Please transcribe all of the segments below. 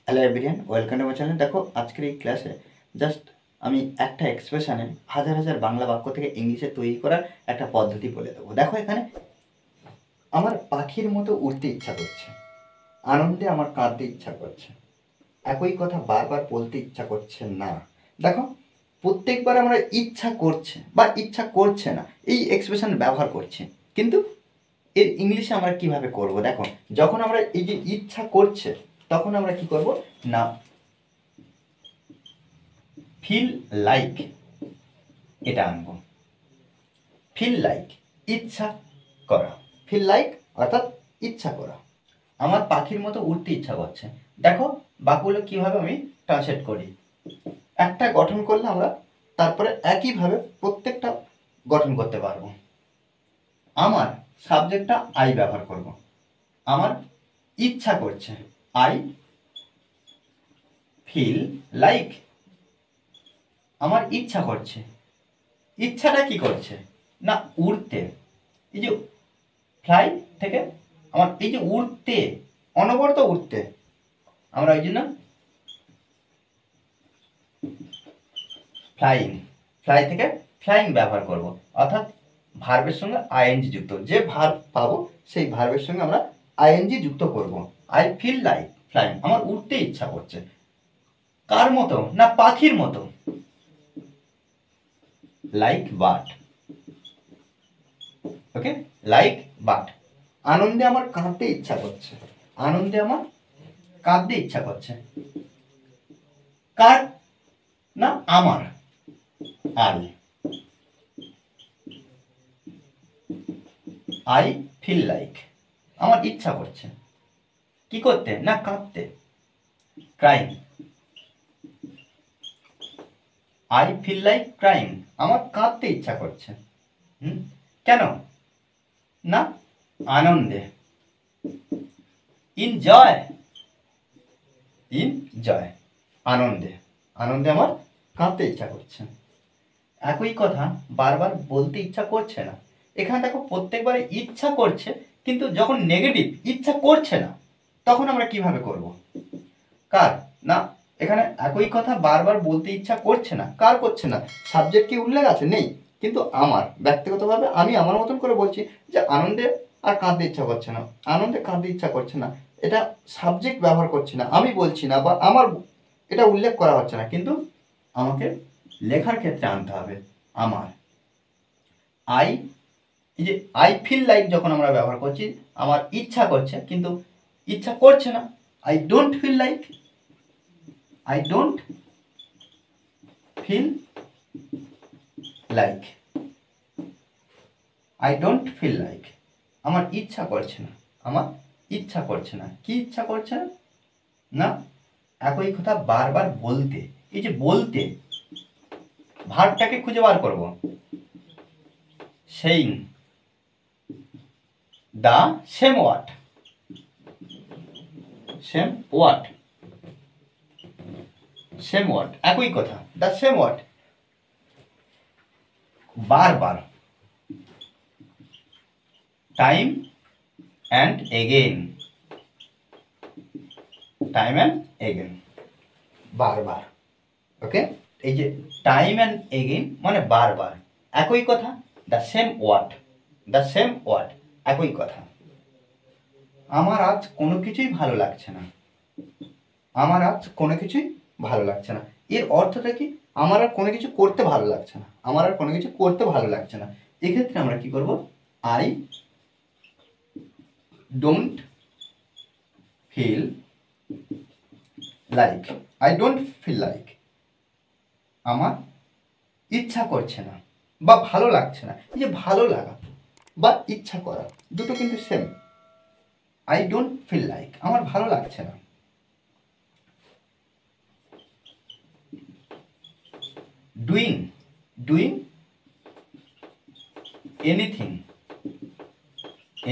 Hello everyone, welcome to my channel. দেখো আজকের এই ক্লাসে জাস্ট আমি একটা এক্সপ্রেশনে হাজার হাজার বাংলা বাক্য থেকে ইংলিশে তৈরি করার একটা পদ্ধতি বলে দেবো। দেখো এখানে আমার পাখির মতো উড়তে ইচ্ছা করছে, আনন্দে আমার কাঁদতে ইচ্ছা করছে, একই কথা বারবার বলতে ইচ্ছা করছে না। দেখো প্রত্যেকবার আমরা ইচ্ছা করছে বা ইচ্ছা করছে না এই এক্সপ্রেশন ব্যবহার করছি, কিন্তু এর ইংলিশে আমরা কিভাবে করব? দেখো যখন আমরা এই যে ইচ্ছা করছে তখন আমরা কি করব না, ফিল লাইক এটা আনবো। ফিল লাইক ইচ্ছা করা, ফিল লাইক অর্থাৎ ইচ্ছা করা। আমার পাখির মতো উড়তে ইচ্ছা করছে। দেখো বাক্যগুলো কীভাবে আমি ট্রান্সলেট করি। একটা গঠন করলে আমরা তারপরে একইভাবে প্রত্যেকটা গঠন করতে পারবো। আমার সাবজেক্টটা আই ব্যবহার করব। আমার ইচ্ছা করছে, আই ফিল লাইক। আমার ইচ্ছা করছে, ইচ্ছাটা কি করছে না উড়তে। এই যে ফ্লাই থেকে আমার এই যে উড়তে, অনবরত উড়তে, আমরা ওই জন্য ফ্লাইং, ফ্লাই থেকে ফ্লাইং ব্যবহার করব, অর্থাৎ ভার্বের সঙ্গে আইএনজি যুক্ত। যে ভার্ব পাবো সেই ভার্বের সঙ্গে আমরা আইএনজি যুক্ত করব। আই ফিল লাইক ফ্লাইং, আমার উড়তে ইচ্ছা করছে। কার মতো না পাখির মতো, লাইক বার্ড। ওকে, লাইক বার্ড। আনন্দে আমার কাঁদতে ইচ্ছা করছে, আনন্দে আমার কাঁদতে ইচ্ছা করছে। কার না আমার, আই, আই ফিল লাইক আমার ইচ্ছা করছে কি করতে না কাঁদতে, crime. I feel like crime আমার কাঁদতে ইচ্ছা করছে। কেন না আনন্দে, ইন জয়, ইন জয় আনন্দে, আনন্দে আমার কাঁদতে ইচ্ছা করছে। একই কথা বারবার বলতে ইচ্ছা করছে না। এখানে দেখো প্রত্যেকবারে ইচ্ছা করছে, কিন্তু যখন নেগেটিভ ইচ্ছা করছে না তখন আমরা কিভাবে করব? কার না, এখানে একই কথা বারবার বলতে ইচ্ছা করছে না, কার করছে না, সাবজেক্ট কি উল্লেখ আছে? নেই, কিন্তু আমার ব্যক্তিগতভাবে আমি আমার মতন করে বলছি যে আনন্দে আর কাঁদতে ইচ্ছা করছে না, আনন্দে কাঁদতে ইচ্ছা করছে না। এটা সাবজেক্ট ব্যবহার করছি না, আমি বলছি না বা আমার এটা উল্লেখ করা হচ্ছে না, কিন্তু আমাকে লেখার ক্ষেত্রে আনতে হবে আমার। আই, এই যে আই ফিল লাইক যখন আমরা ব্যবহার করছি, আমার ইচ্ছা করছে কিন্তু ইচ্ছা করছে না। I don't feel like, I don't feel like, I don't feel like আমার ইচ্ছা করছে না, আমার ইচ্ছা করছে না। কি ইচ্ছা করছে না না একই কথা বারবার বলতে। এই যে বলতে ভার্বটাকে খুঁজে বার করব। Saying the same word, same word, same word একই কথা, দ্য সেম ওয়ার্ড বারবার, time and again, time and again বারবার। ওকে, এই যে টাইম অ্যান্ড এগেইন মানে বারবার, একই কথা, the same word, the same word একই কথা। আমার আজ কোনো কিছুই ভালো লাগছে না, আমার আজ কোনো কিছুই ভালো লাগছে না। এর অর্থটা কি? আমার আর কোনো কিছু করতে ভালো লাগছে না, আমার আর কোনো কিছু করতে ভালো লাগছে না। এক্ষেত্রে আমরা কি করব? I don't feel like, I don't feel like আমার ইচ্ছা করছে না বা ভালো লাগছে না। এই যে ভালো লাগা বা ইচ্ছা করা দুটো কিন্তু same. I don't feel like আমার ভালো লাগছে না। ডুইং, ডুইং এনিথিং,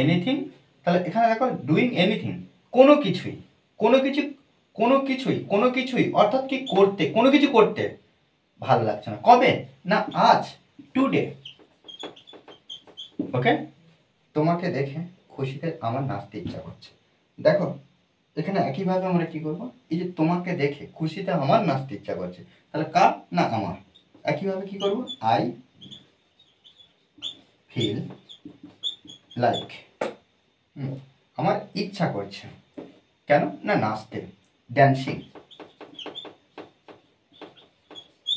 এনিথিং, তাহলে এখানে দেখো ডুইং এনিথিং কোনো কিছুই, কোনো কিছু, কোনো কিছুই, কোনো কিছুই অর্থাৎ কি করতে, কোনো কিছু করতে ভালো লাগছে না। কবে না আজ, টুডে। ওকে, তোমাকে দেখে খুশিতে আমার নাচতে ইচ্ছা করছে। দেখো এখানে একইভাবে আমরা কি করব, এই যে তোমাকে দেখে খুশিতে আমার নাচতে ইচ্ছা করছে, তাহলে কার না আমার। একইভাবে কি করব, আই ফিল লাইক, আমার ইচ্ছা করছে, কেন না নাচতে, dancing,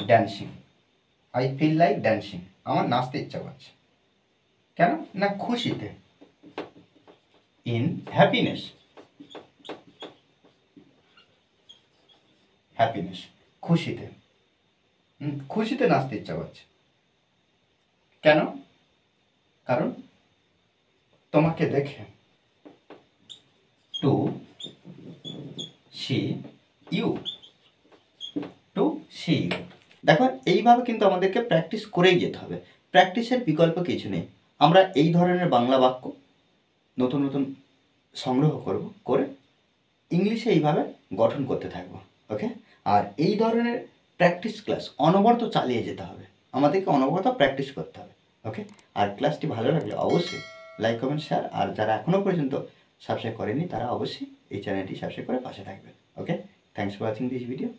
dancing, I feel like dancing, আমার নাচতে ইচ্ছা করছে, কেন না খুশিতে, ইন হ্যাপিনেস, হ্যাপিনেস, খুশিতে, খুশিতে নাচতে ইচ্ছা করছে, কেন, কারণ তোমাকে দেখে, to see you, to see you. দেখো এইভাবে কিন্তু আমাদেরকে প্র্যাকটিস করেই যেতে হবে, প্র্যাকটিসের বিকল্প কিছু নেই। আমরা এই ধরনের বাংলা বাক্য নতুন নতুন সংগ্রহ করব, করে ইংলিশে এইভাবে গঠন করতে থাকবো। ওকে, আর এই ধরনের প্র্যাকটিস ক্লাস অনবরত চালিয়ে যেতে হবে, আমাদেরকে অনবরত প্র্যাকটিস করতে হবে। ওকে, আর ক্লাসটি ভালো লাগলে অবশ্যই লাইক কমেন্ট শেয়ার, আর যারা এখনও পর্যন্ত সাবস্ক্রাইব করেনি তারা অবশ্যই এই চ্যানেলটি সাবস্ক্রাইব করে পাশে থাকবেন। Okay, thanks for watching this video.